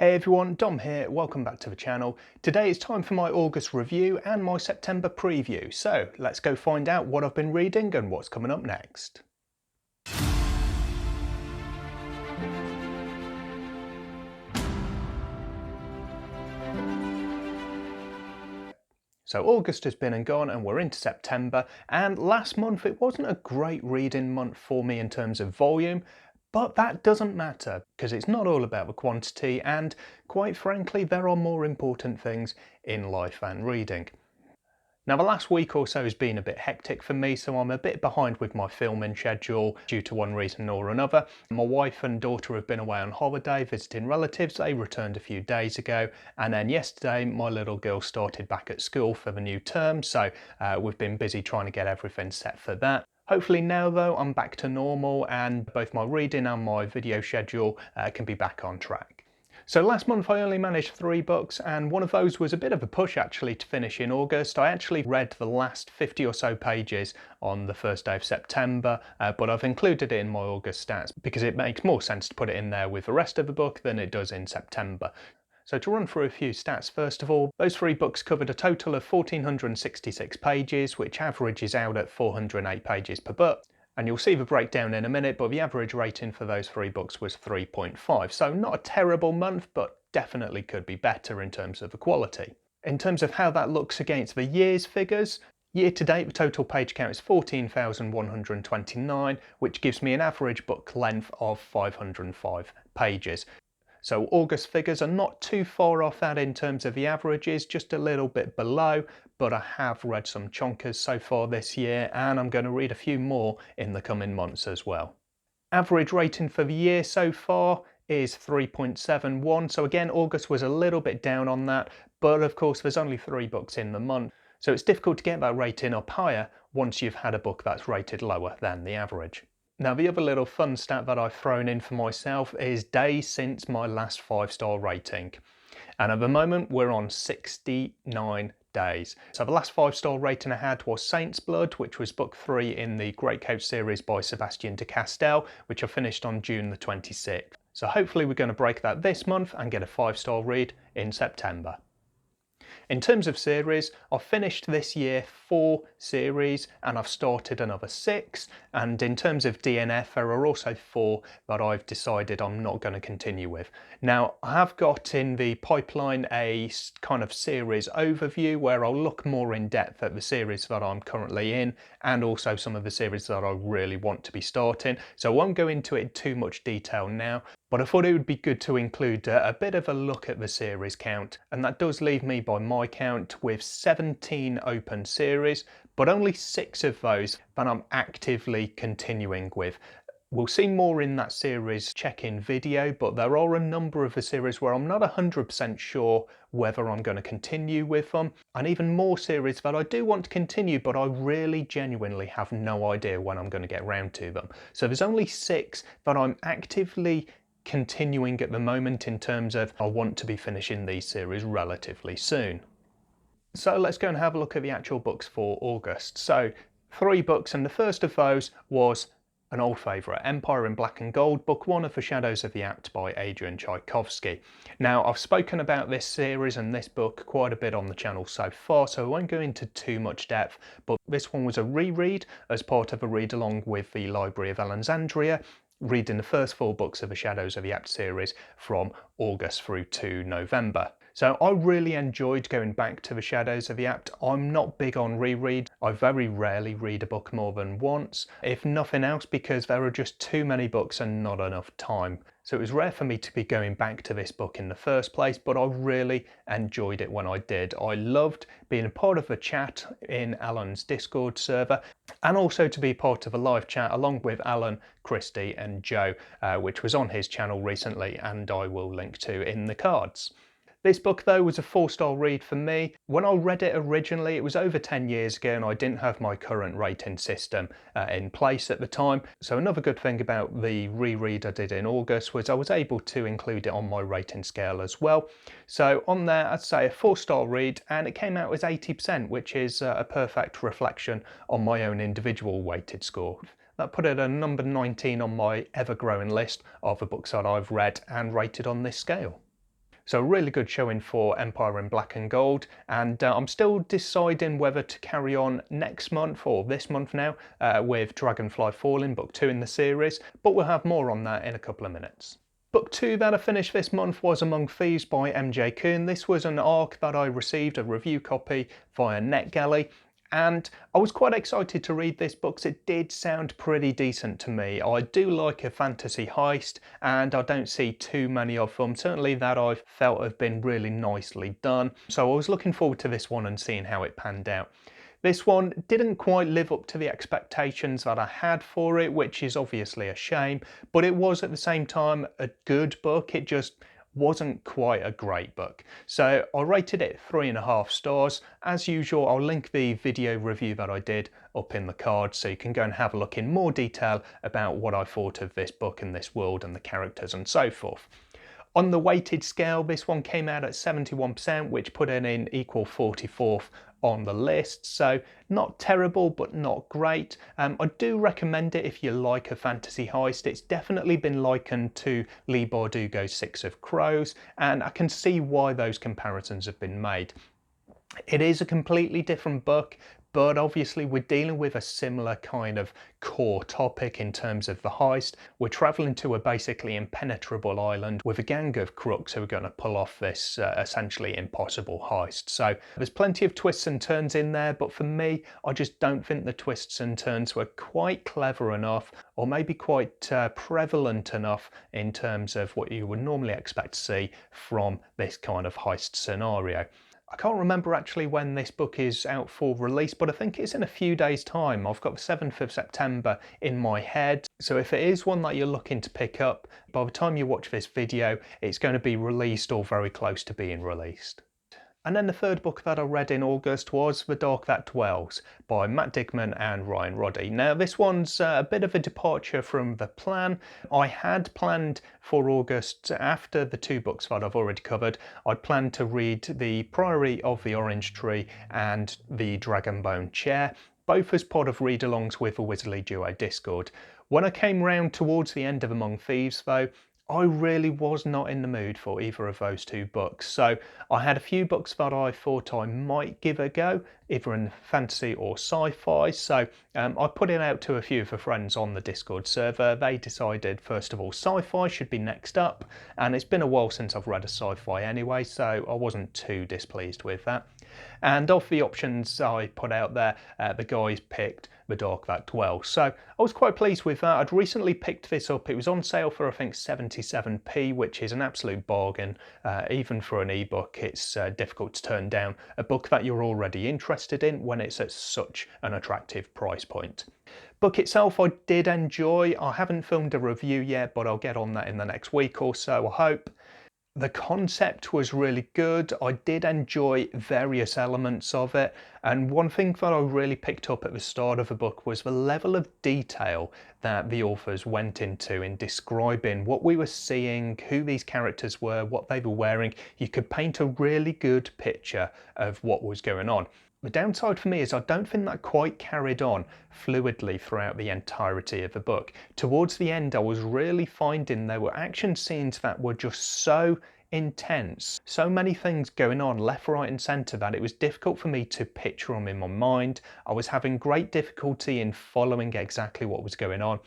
Hey everyone, Dom here, welcome back to the channel. Today it's time for my August review and my September preview, so let's go find out what I've been reading and what's coming up next. So August has been and gone and we're into September, and last month it wasn't a great reading month for me in terms of volume, but that doesn't matter because it's not all about the quantity, and quite frankly there are more important things in life than reading. Now the last week or so has been a bit hectic for me, so I'm a bit behind with my filming schedule due to one reason or another. My wife and daughter have been away on holiday visiting relatives. They returned a few days ago, and then yesterday my little girl started back at school for the new term, so we've been busy trying to get everything set for that. Hopefully now though I'm back to normal and both my reading and my video schedule can be back on track. So last month I only managed 3 books, and one of those was a bit of a push actually to finish in August. I actually read the last 50 or so pages on the first day of September, but I've included it in my August stats because it makes more sense to put it in there with the rest of the book than it does in September. So to run through a few stats, first of all, those 3 books covered a total of 1466 pages, which averages out at 408 pages per book. And you'll see the breakdown in a minute, but the average rating for those 3 books was 3.5. So not a terrible month, but definitely could be better in terms of the quality. In terms of how that looks against the year's figures, year to date the total page count is 14,129, which gives me an average book length of 505 pages. So August figures are not too far off that in terms of the averages, just a little bit below, but I have read some chonkers so far this year and I'm going to read a few more in the coming months as well. Average rating for the year so far is 3.71, so again August was a little bit down on that, but of course there's only 3 books in the month, so it's difficult to get that rating up higher once you've had a book that's rated lower than the average. Now the other little fun stat that I've thrown in for myself is days since my last 5-star rating. And at the moment we're on 69 days. So the last 5-star rating I had was Saint's Blood, which was book 3 in the Greatcoat series by Sebastien de Castell, which I finished on June the 26th. So hopefully we're going to break that this month and get a 5-star read in September. In terms of series, I've finished this year 4 series and I've started another 6, and in terms of DNF there are also 4 that I've decided I'm not going to continue with. Now I have got in the pipeline a kind of series overview where I'll look more in depth at the series that I'm currently in and also some of the series that I really want to be starting, so I won't go into it in too much detail now. But I thought it would be good to include a bit of a look at the series count, and that does leave me by my count with 17 open series, but only 6 of those that I'm actively continuing with. We'll see more in that series check-in video, but there are a number of the series where I'm not 100% sure whether I'm going to continue with them, and even more series that I do want to continue but I really genuinely have no idea when I'm going to get round to them. So there's only 6 that I'm actively continuing at the moment in terms of I want to be finishing these series relatively soon. So let's go and have a look at the actual books for August. So 3 books, and the first of those was an old favourite, Empire in Black and Gold, book 1 of The Shadows of the Apt by Adrian Tchaikovsky. Now I've spoken about this series and this book quite a bit on the channel so far, so I won't go into too much depth, but this one was a reread as part of a read along with the Library of Alexandria, reading the first 4 books of the Shadows of the Apt series from August through to November. So I really enjoyed going back to the Shadows of the Apt. I'm not big on reread. I very rarely read a book more than once, if nothing else because there are just too many books and not enough time. So it was rare for me to be going back to this book in the first place, but I really enjoyed it when I did. I loved being a part of the chat in Alan's Discord server and also to be part of a live chat along with Alan, Christy and Joe, which was on his channel recently and I will link to in the cards. This book though was a 4-star read for me. When I read it originally it was over 10 years ago and I didn't have my current rating system in place at the time. So another good thing about the reread I did in August was I was able to include it on my rating scale as well. So on there I'd say a 4-star read, and it came out as 80%, which is a perfect reflection on my own individual weighted score. That put it at number 19 on my ever-growing list of the books that I've read and rated on this scale. So a really good showing for Empire in Black and Gold, and I'm still deciding whether to carry on next month or this month now with Dragonfly Falling, book 2 in the series, but we'll have more on that in a couple of minutes. Book 2 that I finished this month was Among Thieves by MJ Kuhn. This was an ARC that I received a review copy via NetGalley, and I was quite excited to read this book because it did sound pretty decent to me. I do like a fantasy heist, and I don't see too many of them, certainly that I've felt have been really nicely done. So I was looking forward to this one and seeing how it panned out. This one didn't quite live up to the expectations that I had for it, which is obviously a shame, but it was at the same time a good book. It just wasn't quite a great book. So I rated it 3.5 stars. As usual, I'll link the video review that I did up in the card so you can go and have a look in more detail about what I thought of this book and this world and the characters and so forth. On the weighted scale, this one came out at 71%, which put it in equal 44th on the list, so not terrible but not great. I do recommend it if you like a fantasy heist. It's definitely been likened to Leigh Bardugo's Six of Crows, and I can see why those comparisons have been made. It is a completely different book, but obviously we're dealing with a similar kind of core topic in terms of the heist. We're travelling to a basically impenetrable island with a gang of crooks who are going to pull off this essentially impossible heist. So there's plenty of twists and turns in there, but for me, I just don't think the twists and turns were quite clever enough, or maybe quite prevalent enough in terms of what you would normally expect to see from this kind of heist scenario. I can't remember actually when this book is out for release, but I think it's in a few days' time. I've got the 7th of September in my head. So if it is one that you're looking to pick up, by the time you watch this video, it's going to be released or very close to being released. And then the third book that I read in August was The Dark That Dwells by Matt Digman and Ryan Roddy. Now this one's a bit of a departure from the plan. I had planned for August, after the 2 books that I've already covered, I'd planned to read The Priory of the Orange Tree and The Dragonbone Chair, both as part of read-alongs with the Wizardly Duo Discord. When I came round towards the end of Among Thieves though, I really was not in the mood for either of those 2 books. So I had a few books that I thought I might give a go, either in fantasy or sci-fi. So I put it out to a few of the friends on the Discord server. They decided, first of all, sci-fi should be next up. And it's been a while since I've read a sci-fi anyway, so I wasn't too displeased with that. And of the options I put out there, the guys picked The Dark That Dwells. So I was quite pleased with that. I'd recently picked this up. It was on sale for I think 77p, which is an absolute bargain. Even for an ebook, it's difficult to turn down a book that you're already interested in when it's at such an attractive price point. Book itself I did enjoy. I haven't filmed a review yet, but I'll get on that in the next week or so, I hope. The concept was really good. I did enjoy various elements of it, and one thing that I really picked up at the start of the book was the level of detail that the authors went into in describing what we were seeing, who these characters were, what they were wearing. You could paint a really good picture of what was going on. The downside for me is I don't think that quite carried on fluidly throughout the entirety of the book. Towards the end, I was really finding there were action scenes that were just so intense, so many things going on left, right and centre that it was difficult for me to picture them in my mind. I was having great difficulty in following exactly what was going on.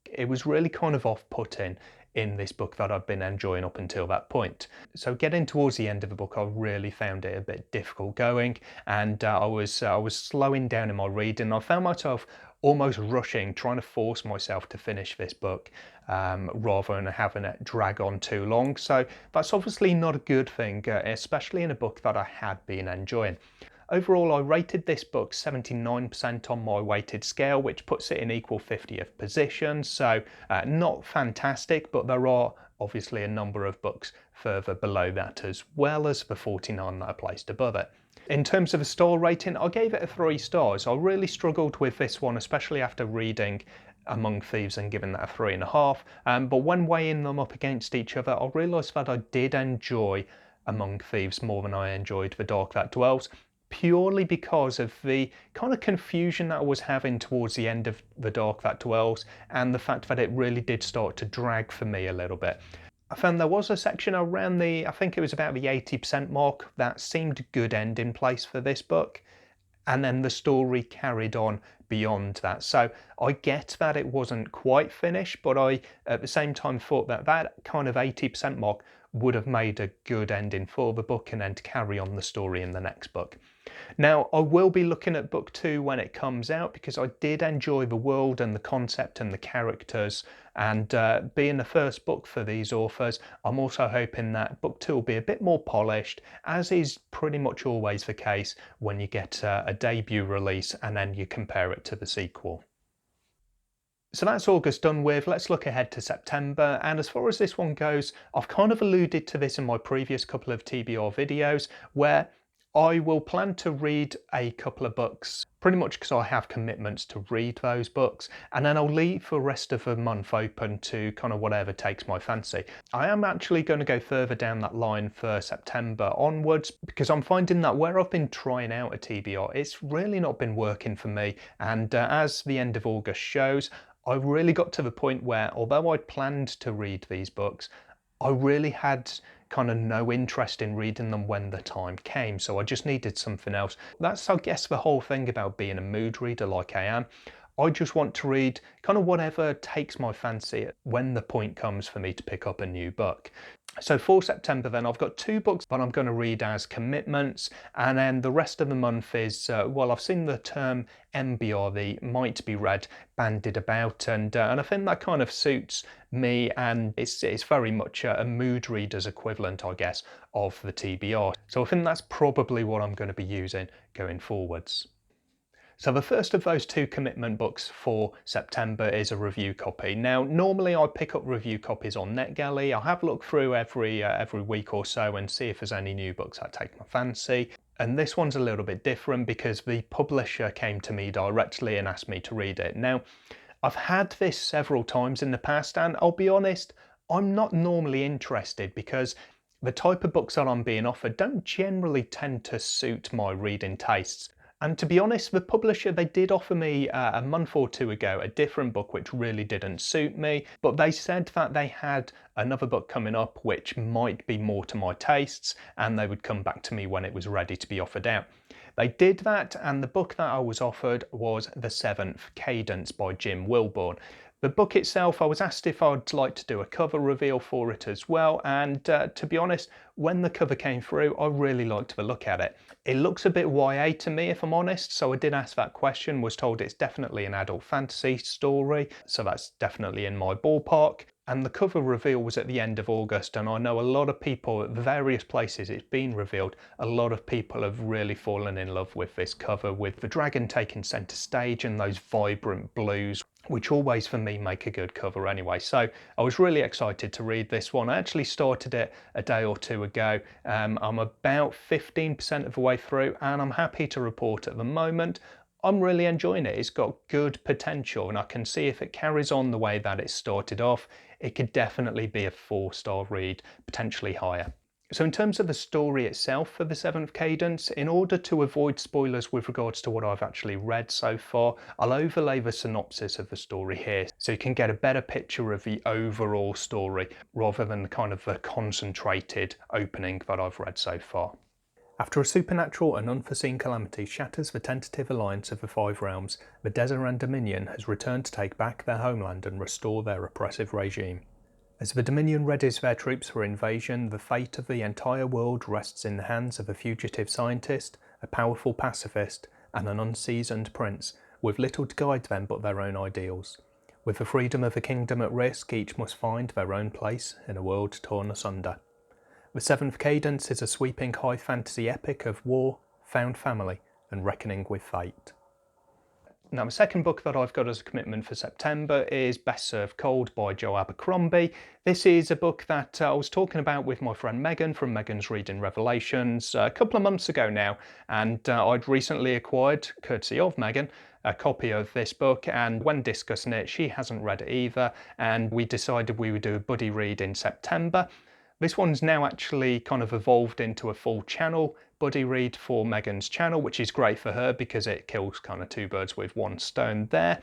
It was really kind of off-putting in this book that I've been enjoying up until that point. So getting towards the end of the book, I really found it a bit difficult going, and I was slowing down in my reading. I found myself almost rushing, trying to force myself to finish this book rather than having it drag on too long. So that's obviously not a good thing, especially in a book that I had been enjoying. Overall, I rated this book 79% on my weighted scale, which puts it in equal 50th position. So not fantastic, but there are obviously a number of books further below that, as well as the 49 that I placed above it. In terms of a star rating, I gave it a 3 stars. I really struggled with this one, especially after reading Among Thieves and giving that a 3.5. But when weighing them up against each other, I realised that I did enjoy Among Thieves more than I enjoyed The Dark That Dwells, purely because of the kind of confusion that I was having towards the end of The Dark That Dwells, and the fact that it really did start to drag for me a little bit. I found there was a section around I think it was about the 80% mark that seemed a good end in place for this book. And then the story carried on beyond that. So I get that it wasn't quite finished, but I at the same time thought that that kind of 80% mark would have made a good ending for the book and then to carry on the story in the next book. Now, I will be looking at book 2 when it comes out because I did enjoy the world and the concept and the characters, and being the first book for these authors, I'm also hoping that book 2 will be a bit more polished, as is pretty much always the case when you get a debut release and then you compare it to the sequel. So that's August done with. Let's look ahead to September. And as far as this one goes, I've kind of alluded to this in my previous couple of TBR videos, where I will plan to read a couple of books, pretty much because I have commitments to read those books, and then I'll leave the rest of the month open to kind of whatever takes my fancy. I am actually going to go further down that line for September onwards, because I'm finding that where I've been trying out a TBR, it's really not been working for me, and as the end of August shows, I really got to the point where, although I'd planned to read these books, I really had kind of no interest in reading them when the time came, so I just needed something else. That's, I guess, the whole thing about being a mood reader like I am. I just want to read kind of whatever takes my fancy when the point comes for me to pick up a new book. So for September then, I've got 2 books that I'm going to read as commitments, and then the rest of the month is, well, I've seen the term MBR, the might be read, bandied about, and I think that kind of suits me, and it's very much a mood reader's equivalent, I guess, of the TBR. So I think that's probably what I'm going to be using going forwards. So the first of those 2 commitment books for September is a review copy. Now, normally I pick up review copies on NetGalley. I have looked through every week or so and see if there's any new books that take my fancy. And this one's a little bit different because the publisher came to me directly and asked me to read it. Now, I've had this several times in the past, and I'll be honest, I'm not normally interested because the type of books that I'm being offered don't generally tend to suit my reading tastes. And to be honest, the publisher, they did offer me a month or 2 ago a different book which really didn't suit me, but they said that they had another book coming up which might be more to my tastes, and they would come back to me when it was ready to be offered out. They did that, and the book that I was offered was The Seventh Cadence by Jim Wilbourn. The book itself, I was asked if I'd like to do a cover reveal for it as well, and to be honest, when the cover came through, I really liked the look at it. It looks a bit YA to me, if I'm honest, so I did ask that question, was told it's definitely an adult fantasy story, so that's definitely in my ballpark. And the cover reveal was at the end of August, and I know a lot of people at various places it's been revealed, a lot of people have really fallen in love with this cover, with the dragon taking centre stage and those vibrant blues, which always for me make a good cover anyway. So I was really excited to read this one. I actually started it a day or 2 ago. I'm about 15% of the way through, and I'm happy to report at the moment I'm really enjoying it. It's got good potential, and I can see if it carries on the way that it started off, it could definitely be a 4-star read, potentially higher. So in terms of the story itself for The Seventh Cadence, in order to avoid spoilers with regards to what I've actually read so far, I'll overlay the synopsis of the story here so you can get a better picture of the overall story rather than kind of the concentrated opening that I've read so far. After a supernatural and unforeseen calamity shatters the tentative alliance of the Five Realms, the Deseret Dominion has returned to take back their homeland and restore their oppressive regime. As the Dominion readies their troops for invasion, the fate of the entire world rests in the hands of a fugitive scientist, a powerful pacifist, and an unseasoned prince, with little to guide them but their own ideals. With the freedom of the kingdom at risk, each must find their own place in a world torn asunder. The Seventh Cadence is a sweeping high fantasy epic of war, found family, and reckoning with fate. Now, the second book that I've got as a commitment for September is Best Served Cold by Joe Abercrombie. This is a book that I was talking about with my friend Megan from Megan's Reading Revelations a couple of months ago now, and I'd recently acquired, courtesy of Megan, a copy of this book, and when discussing it, she hasn't read it either, and we decided we would do a buddy read in September. This one's now actually kind of evolved into a full channel buddy read for Megan's channel, which is great for her because it kills kind of two birds with one stone there.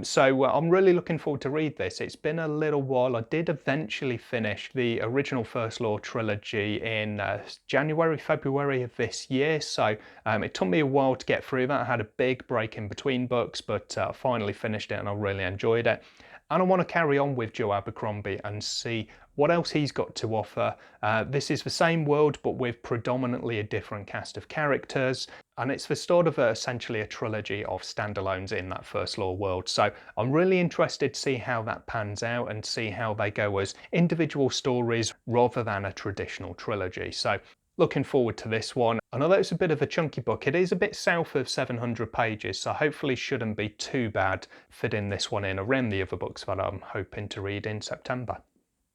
So I'm really looking forward to read this. It's been a little while. I did eventually finish the original First Law trilogy in January, February of this year. So it took me a while to get through that. I had a big break in between books, but I finally finished it and I really enjoyed it. And I want to carry on with Joe Abercrombie and see what else he's got to offer. This is the same world, but with predominantly a different cast of characters. And it's the start of essentially a trilogy of standalones in that First Law world. So I'm really interested to see how that pans out and see how they go as individual stories rather than a traditional trilogy. So looking forward to this one. And although it's a bit of a chunky book, it is a bit south of 700 pages, so hopefully shouldn't be too bad fitting this one in around the other books that I'm hoping to read in September.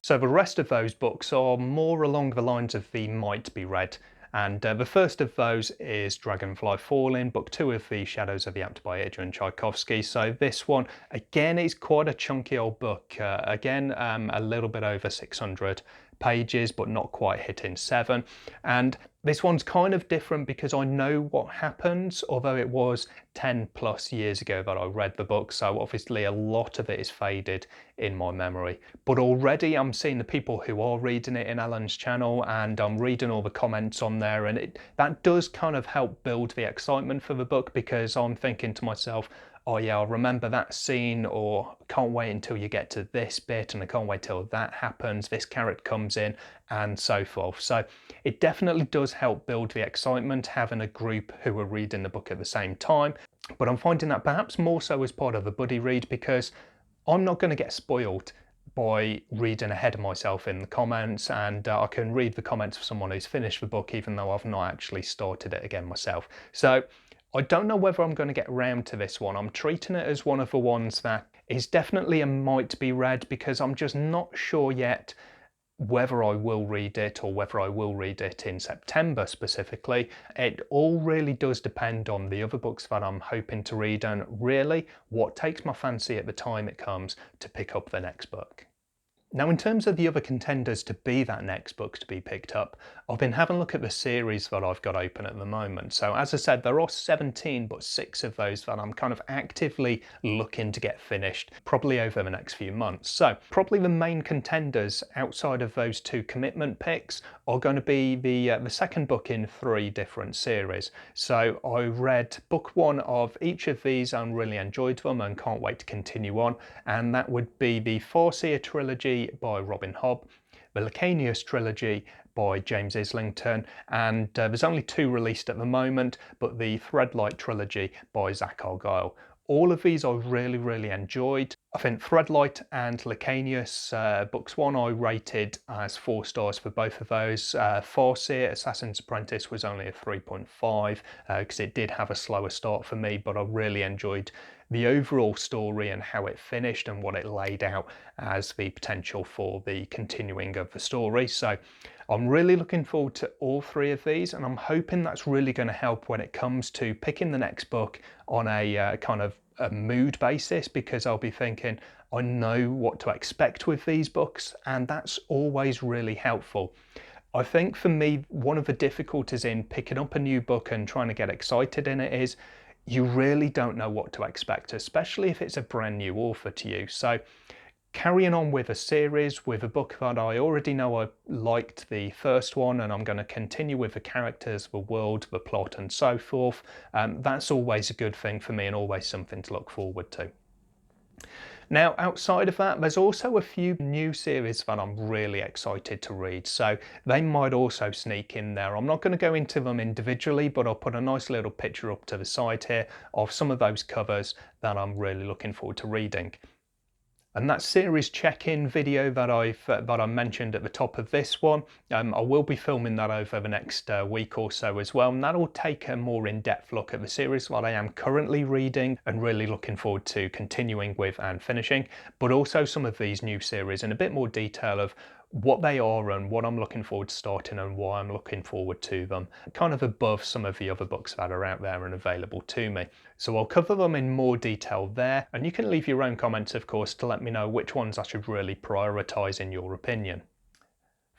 So the rest of those books are more along the lines of the might be read. And the first of those is Dragonfly Falling, book 2 of the Shadows of the Apt by Adrian Tchaikovsky. So this one, again, is quite a chunky old book. Again, a little bit over 600 pages, but not quite hitting 7. And this one's kind of different because I know what happens, although it was 10 plus years ago that I read the book, so obviously a lot of it is faded in my memory. But already I'm seeing the people who are reading it in Alan's channel, and I'm reading all the comments on there, and that does kind of help build the excitement for the book, because I'm thinking to myself, oh yeah, I remember that scene, or can't wait until you get to this bit, and I can't wait till that happens, this character comes in, and so forth. So it definitely does help build the excitement, having a group who are reading the book at the same time. But I'm finding that perhaps more so as part of a buddy read, because I'm not going to get spoiled by reading ahead of myself in the comments, and I can read the comments of someone who's finished the book even though I've not actually started it again myself. So I don't know whether I'm going to get around to this one. I'm treating it as one of the ones that is definitely a might be read, because I'm just not sure yet whether I will read it or whether I will read it in September specifically. It all really does depend on the other books that I'm hoping to read, and really what takes my fancy at the time it comes to pick up the next book. Now, in terms of the other contenders to be that next book to be picked up, I've been having a look at the series that I've got open at the moment. So as I said, there are 17, but 6 of those that I'm kind of actively looking to get finished, probably over the next few months. So probably the main contenders outside of those 2 commitment picks are going to be the second book in 3 different series. So I read book 1 of each of these and really enjoyed them and can't wait to continue on. And that would be the Farseer trilogy by Robin Hobb, the Lacanius trilogy by James Islington, and there's only 2 released at the moment, but the Threadlight trilogy by Zach Argyle. All of these I really enjoyed. I think Threadlight and Lacanius, books 1 I rated as 4 stars for both of those. Farseer, Assassin's Apprentice, was only a 3.5 because it did have a slower start for me, but I really enjoyed the overall story and how it finished and what it laid out as the potential for the continuing of the story. So I'm really looking forward to all 3 of these, and I'm hoping that's really going to help when it comes to picking the next book on a kind of a mood basis, because I'll be thinking, I know what to expect with these books, and that's always really helpful. I think for me, one of the difficulties in picking up a new book and trying to get excited in it is you really don't know what to expect, especially if it's a brand new author to you. So carrying on with a series, with a book that I already know I liked the first one, and I'm going to continue with the characters, the world, the plot, and so forth, that's always a good thing for me and always something to look forward to. Now, outside of that, there's also a few new series that I'm really excited to read, so they might also sneak in there. I'm not going to go into them individually, but I'll put a nice little picture up to the side here of some of those covers that I'm really looking forward to reading. And that series check-in video that I mentioned at the top of this one, I will be filming that over the next week or so as well, and that'll take a more in-depth look at the series that I am currently reading and really looking forward to continuing with and finishing, but also some of these new series in a bit more detail of what they are and what I'm looking forward to starting and why I'm looking forward to them, kind of above some of the other books that are out there and available to me. So I'll cover them in more detail there, and you can leave your own comments, of course, to let me know which ones I should really prioritise in your opinion.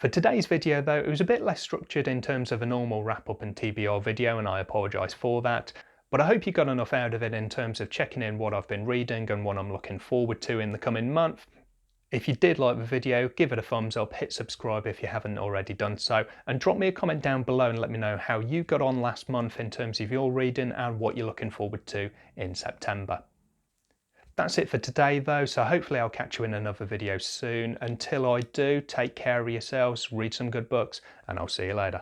For today's video though, it was a bit less structured in terms of a normal wrap-up and TBR video, and I apologise for that. But I hope you got enough out of it in terms of checking in what I've been reading and what I'm looking forward to in the coming month. If you did like the video, give it a thumbs up, hit subscribe if you haven't already done so, and drop me a comment down below and let me know how you got on last month in terms of your reading and what you're looking forward to in September. That's it for today though, so hopefully I'll catch you in another video soon. Until I do, take care of yourselves, read some good books, and I'll see you later.